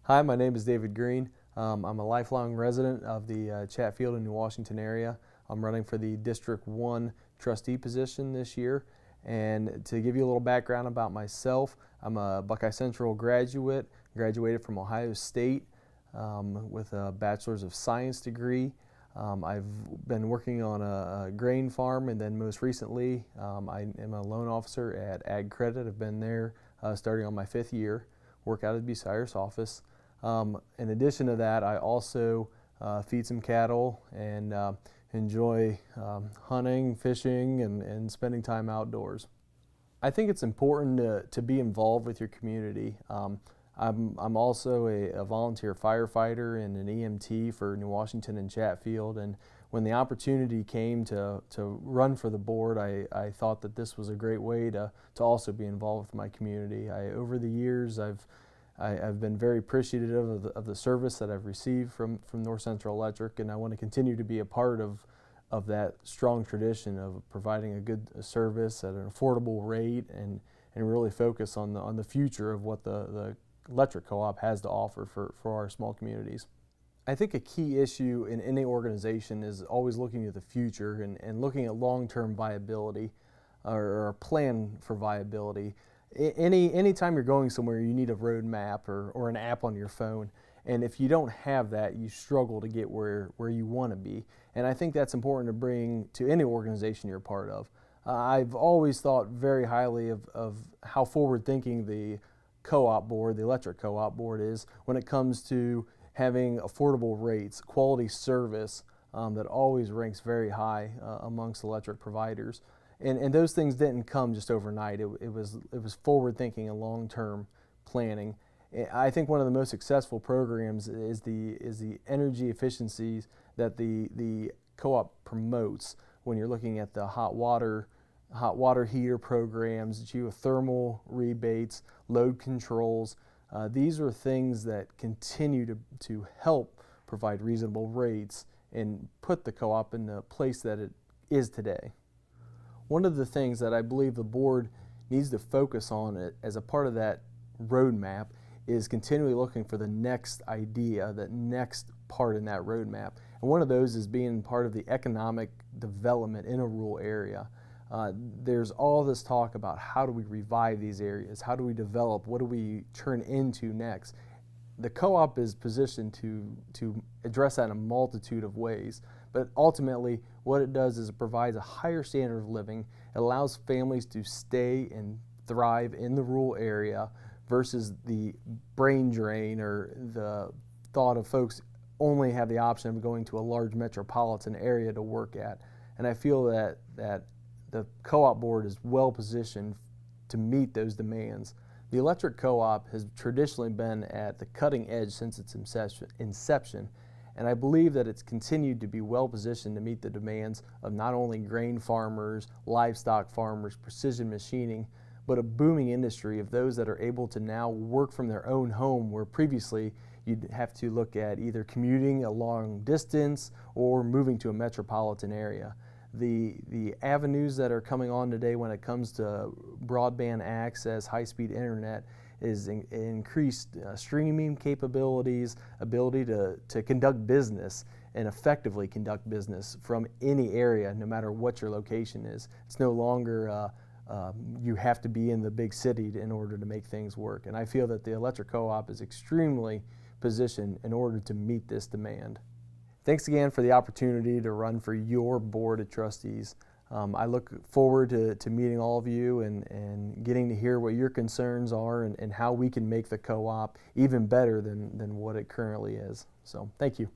Hi, my name is David Green. I'm a lifelong resident of the Chatfield and New Washington area. I'm running for the District 1 trustee position this year. And to give you a little background about myself, I'm a Buckeye Central graduate, graduated from Ohio State with a Bachelor's of Science degree. I've been working on a grain farm, and then most recently I am a loan officer at Ag Credit. I've been there starting on my 5th year, work out of the Bucyrus office. In addition to that, I also feed some cattle and enjoy hunting, fishing, and spending time outdoors. I think it's important to be involved with your community. I'm also a volunteer firefighter and an EMT for New Washington and Chatfield, and when the opportunity came to run for the board, I thought that this was a great way to also be involved with my community. Over the years, I've been very appreciative of the service that I've received from North Central Electric, and I want to continue to be a part of that strong tradition of providing a good service at an affordable rate, and really focus on the future of what the electric co-op has to offer for our small communities. I think a key issue in any organization is always looking at the future and looking at long-term viability or a plan for viability. Anytime you're going somewhere, you need a road map or an app on your phone. And if you don't have that, you struggle to get where you want to be. And I think that's important to bring to any organization you're a part of. I've always thought very highly of how forward-thinking the co-op board, the electric co-op board, is when it comes to having affordable rates, quality service that always ranks very high amongst electric providers. And those things didn't come just overnight. It was forward-thinking and long-term planning. I think one of the most successful programs is the energy efficiencies that the co-op promotes when you're looking at the hot water heater programs, geothermal rebates, load controls. These are things that continue to help provide reasonable rates and put the co-op in the place that it is today. One of the things that I believe the board needs to focus on as a part of that roadmap is continually looking for the next idea, the next part in that roadmap. And one of those is being part of the economic development in a rural area. There's all this talk about how do we revive these areas, how do we develop, what do we turn into next. The co-op is positioned to address that in a multitude of ways, but ultimately what it does is it provides a higher standard of living. It allows families to stay and thrive in the rural area versus the brain drain or the thought of folks only have the option of going to a large metropolitan area to work at. And I feel that the co-op board is well positioned to meet those demands. The electric co-op has traditionally been at the cutting edge since its inception, and I believe that it's continued to be well positioned to meet the demands of not only grain farmers, livestock farmers, precision machining, but a booming industry of those that are able to now work from their own home, where previously you'd have to look at either commuting a long distance or moving to a metropolitan area. The avenues that are coming on today when it comes to broadband access, high-speed internet, is increased streaming capabilities, ability to conduct business and effectively conduct business from any area, no matter what your location is. It's no longer you have to be in the big city in order to make things work. And I feel that the electric co-op is extremely positioned in order to meet this demand. Thanks again for the opportunity to run for your board of trustees. I look forward to meeting all of you and getting to hear what your concerns are and how we can make the co-op even better than what it currently is. So thank you.